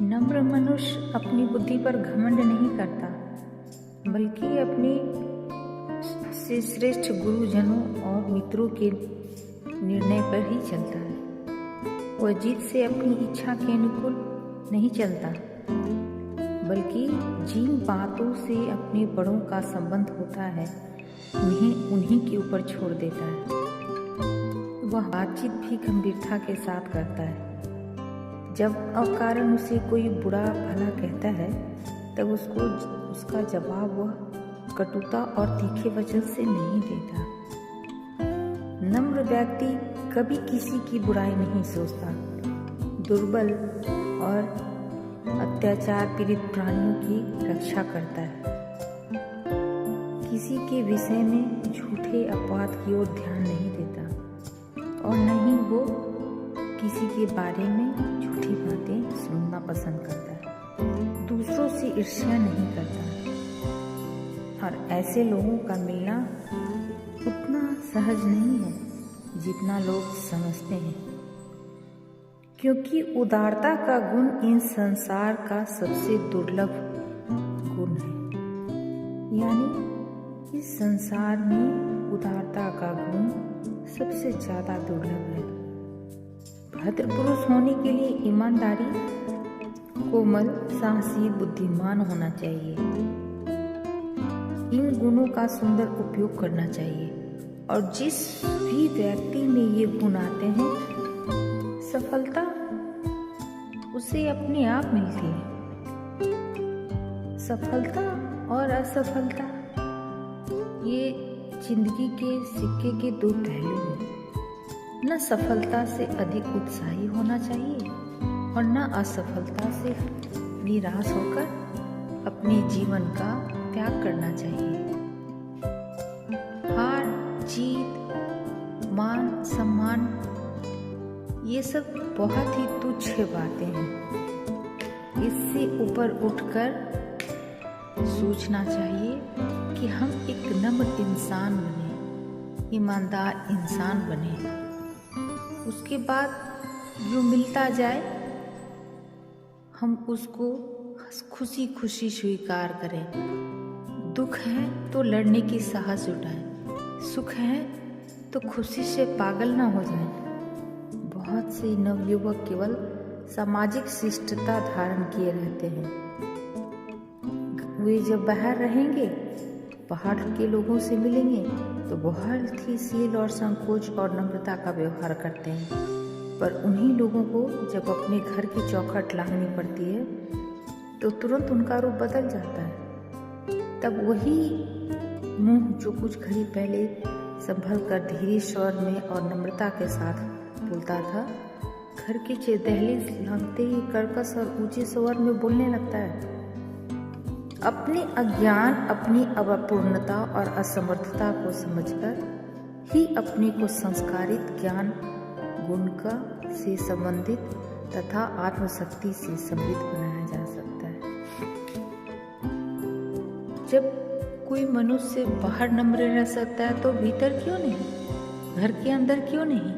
नम्र मनुष्य अपनी बुद्धि पर घमंड नहीं करता, बल्कि अपने से श्रेष्ठ गुरुजनों और मित्रों के निर्णय पर ही चलता है। वह जिद से अपनी इच्छा के अनुकूल नहीं चलता, बल्कि जिन बातों से अपने बड़ों का संबंध होता है उन्हीं के ऊपर छोड़ देता है। वह बातचीत भी गंभीरता के साथ करता है। जब अकारण उसे कोई बुरा भला कहता है तब उसका जवाब वह कटुता और तीखे वचन से नहीं देता। नम्र व्यक्ति कभी किसी की बुराई नहीं सोचता। दुर्बल और अत्याचार पीड़ित प्राणियों की रक्षा करता है। किसी के विषय में झूठे अपवाद की ओर ध्यान नहीं देता और न ही वो किसी के बारे में झूठी बातें सुनना पसंद करता है। दूसरों से ईर्ष्या नहीं करता और ऐसे लोगों का मिलना उतना सहज नहीं है जितना लोग समझते हैं, क्योंकि उदारता का गुण इन संसार का सबसे दुर्लभ गुण है। यानी इस संसार में उदारता का गुण सबसे ज्यादा दुर्लभ है। भद्र पुरुष होने के लिए ईमानदारी, कोमल, साहसी, बुद्धिमान होना चाहिए। इन गुणों का सुंदर उपयोग करना चाहिए और जिस भी व्यक्ति में ये गुण आते हैं, सफलता उसे अपने आप मिलती है। सफलता और असफलता ये जिंदगी के सिक्के के दो पहलू हैं। न सफलता से अधिक उत्साही होना चाहिए और न असफलता से निराश होकर अपने जीवन का त्याग करना चाहिए। हार जीत, मान सम्मान, ये सब बहुत ही तुच्छ बातें हैं। इससे ऊपर उठकर सोचना चाहिए कि हम एक नम्र इंसान बने, ईमानदार इंसान बने। उसके बाद जो मिलता जाए हम उसको खुशी खुशी स्वीकार करें। दुख है तो लड़ने की साहस जुटाएं, सुख है तो खुशी से पागल ना हो जाएं। बहुत से नवयुवक केवल सामाजिक शिष्टता धारण किए रहते हैं। वे जब बाहर रहेंगे, बाहर के लोगों से मिलेंगे तो बहुत ही शील और संकोच और नम्रता का व्यवहार करते हैं, पर उन्हीं लोगों को जब अपने घर की चौखट लांघनी पड़ती है तो तुरंत उनका रूप बदल जाता है। तब वही मुंह जो कुछ घड़ी पहले संभल कर धीरे स्वर में और नम्रता के साथ बोलता था, घर की दहलीज लांघते ही कर्कश और ऊंचे स्वर में बोलने लगता है। अपने अज्ञान, अपनी अपूर्णता और असमर्थता को समझकर ही अपने को संस्कारित, ज्ञान गुण का से संबंधित तथा आत्मशक्ति से समृद्ध बनाया जा सकता है। जब कोई मनुष्य बाहर नम्र रह सकता है तो भीतर क्यों नहीं, घर के अंदर क्यों नहीं?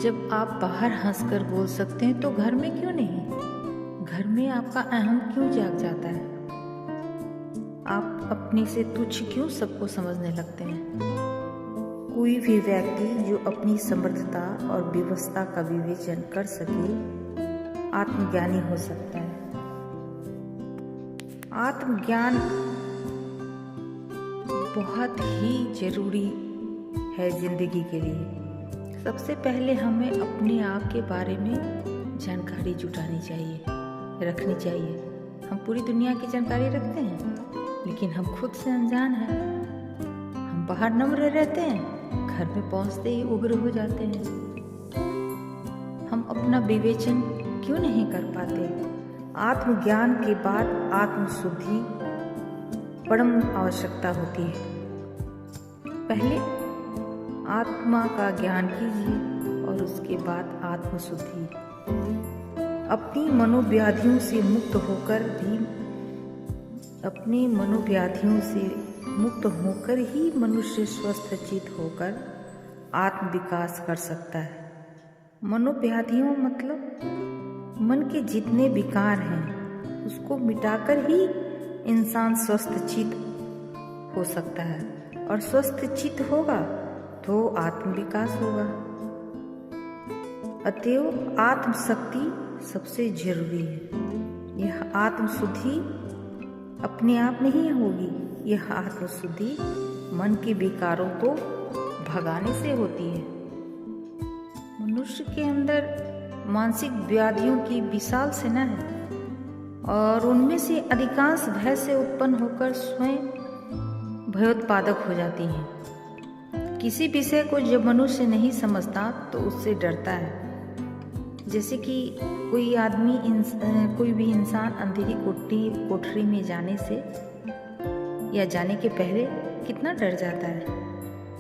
जब आप बाहर हंसकर बोल सकते हैं तो घर में क्यों नहीं? घर में आपका अहम क्यों जाग जाता है? आप अपने से तुच्छ क्यों सबको समझने लगते हैं? कोई भी व्यक्ति जो अपनी समर्थता और व्यवस्था का विवेचन कर सके आत्मज्ञानी हो सकता है। आत्मज्ञान बहुत ही जरूरी है जिंदगी के लिए। सबसे पहले हमें अपने आप के बारे में जानकारी जुटानी चाहिए, रखनी चाहिए। हम पूरी दुनिया की जानकारी रखते हैं, लेकिन हम खुद से अनजान हैं। हम बाहर नम्र रहते हैं, घर में पहुंचते ही उग्र हो जाते हैं। हम अपना विवेचन क्यों नहीं कर पाते? आत्मज्ञान के बाद आत्मशुद्धि परम आवश्यकता होती है। पहले आत्मा का ज्ञान कीजिए और उसके बाद आत्मशुद्धि। अपनी मनोव्याधियों से मुक्त होकर ही मनुष्य स्वस्थ चित्त होकर आत्म विकास कर सकता है। मनोव्याधियों मतलब मन के जितने विकार हैं उसको मिटाकर ही इंसान स्वस्थ चित्त हो सकता है, और स्वस्थ चित्त होगा तो आत्म विकास होगा। अतएव आत्मशक्ति सबसे जरूरी है। यह आत्मशुद्धि अपने आप नहीं होगी, यह आत्मशुद्धि मन के विकारों को भगाने से होती है। मनुष्य के अंदर मानसिक व्याधियों की विशाल सेना है, और उनमें से अधिकांश भय से उत्पन्न होकर स्वयं भयोत्पादक हो जाती हैं। किसी विषय को जब मनुष्य नहीं समझता तो उससे डरता है। जैसे कि कोई भी इंसान अंधेरी कोठरी में जाने से या जाने के पहले कितना डर जाता है,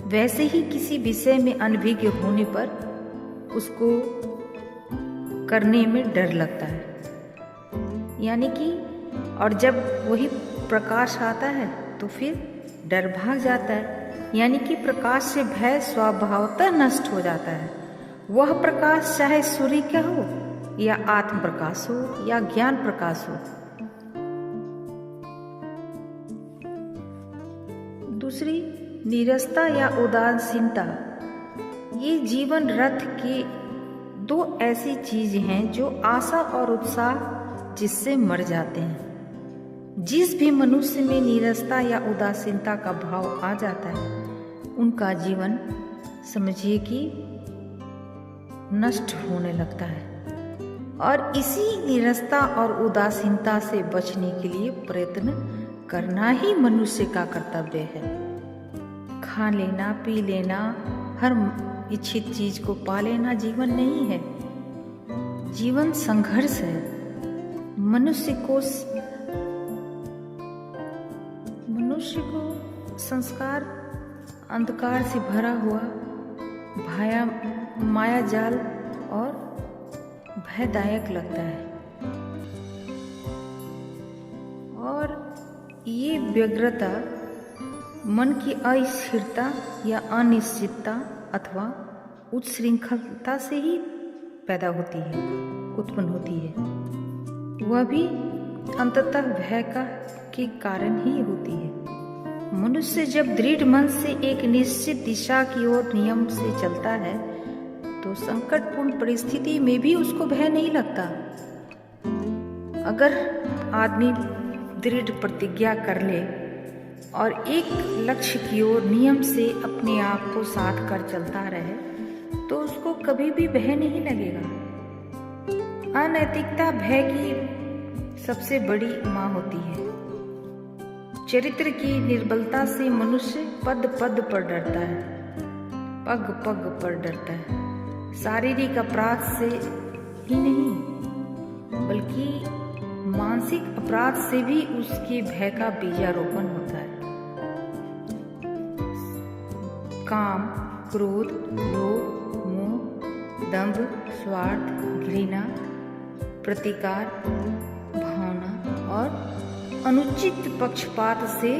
वैसे ही किसी विषय में अनभिज्ञ होने पर उसको करने में डर लगता है। यानी कि और जब वही प्रकाश आता है तो फिर डर भाग जाता है। यानी कि प्रकाश से भय स्वभावतः नष्ट हो जाता है। वह प्रकाश चाहे सूर्य का हो या आत्म प्रकाश हो या ज्ञान प्रकाश हो। दूसरी, नीरसता या उदासीनता। ये जीवन रथ के दो ऐसी चीज हैं जो आशा और उत्साह जिससे मर जाते हैं। जिस भी मनुष्य में नीरसता या उदासीनता का भाव आ जाता है, उनका जीवन समझिए कि नष्ट होने लगता है। और इसी नीरसता और उदासीनता से बचने के लिए प्रयत्न करना ही मनुष्य का कर्तव्य है। खा लेना, पी लेना, हर इच्छित चीज को पा लेना जीवन नहीं है। जीवन संघर्ष है। मनुष्य को संस्कार अंधकार से भरा हुआ माया जाल और भयदायक लगता है, और ये व्यग्रता मन की अस्थिरता या अनिश्चितता अथवा उच्छृंखलता से ही पैदा होती है, उत्पन्न होती है। वह भी अंततः भय के कारण ही होती है। मनुष्य जब दृढ़ मन से एक निश्चित दिशा की ओर नियम से चलता है तो संकटपूर्ण परिस्थिति में भी उसको भय नहीं लगता। अगर आदमी दृढ़ प्रतिज्ञा कर ले और एक लक्ष्य की ओर नियम से अपने आप को साध कर चलता रहे तो उसको कभी भी भय नहीं लगेगा। अनैतिकता भय की सबसे बड़ी मां होती है। चरित्र की निर्बलता से मनुष्य पद पद पर डरता है, पग पग पर डरता है। शारीरिक अपराध से ही नहीं बल्कि मानसिक अपराध से भी उसके भय का बीजारोपण होता है। काम, क्रोध, लोभ, मोह, दंभ, स्वार्थ, घृणा, प्रतिकार भावना और अनुचित पक्षपात से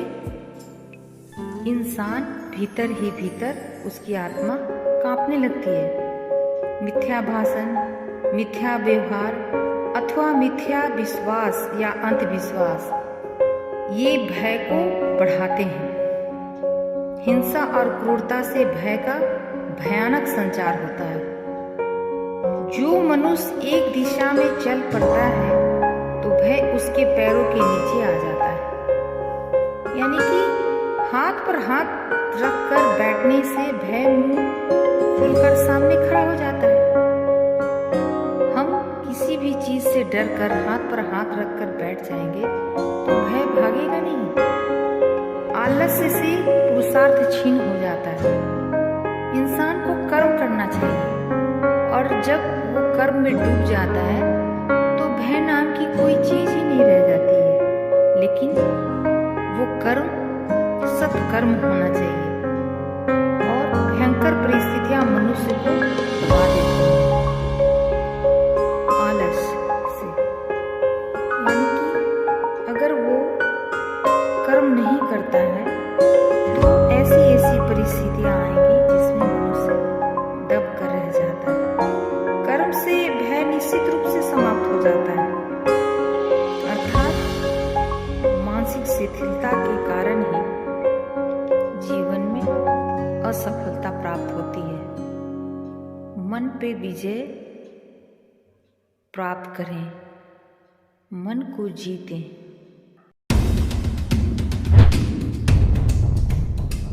इंसान भीतर ही भीतर उसकी आत्मा कांपने लगती है। मिथ्या भाषण, मिथ्या व्यवहार अथवा मिथ्या विश्वास या अंधविश्वास ये भय को बढ़ाते हैं। हिंसा और क्रूरता से भय का भयानक संचार होता है। जो मनुष्य एक दिशा में चल पड़ता है तो भय उसके पैरों के नीचे आ जाता है। यानी कि हाथ पर हाथ रखकर बैठने से भय मुंह खुलकर सामने खड़ा हो जाता है। हम किसी भी चीज से डर कर हाथ पर हाथ रखकर बैठ जाएंगे तो भय भागेगा नहीं। आलस्य से पुरुषार्थ छीन हो जाता है। इंसान को कर्म करना चाहिए, और जब वो कर्म में डूब जाता है तो भय नाम की कोई चीज ही नहीं रह जाती है। लेकिन वो कर्म सत्कर्म होना चाहिए, और भयंकर परिस्थितियां मनुष्य को दबा देती हैं आलस्य से। यानी कि अगर वो कर्म नहीं करता है तो ऐसी परिस्थितियां आएंगी जिसमें मनुष्य दब कर रह जाता है। कर्म से भय निश्चित रूप से समाप्त शिथिलता के कारण ही जीवन में असफलता प्राप्त होती है। मन पे विजय प्राप्त करें, मन को जीतें।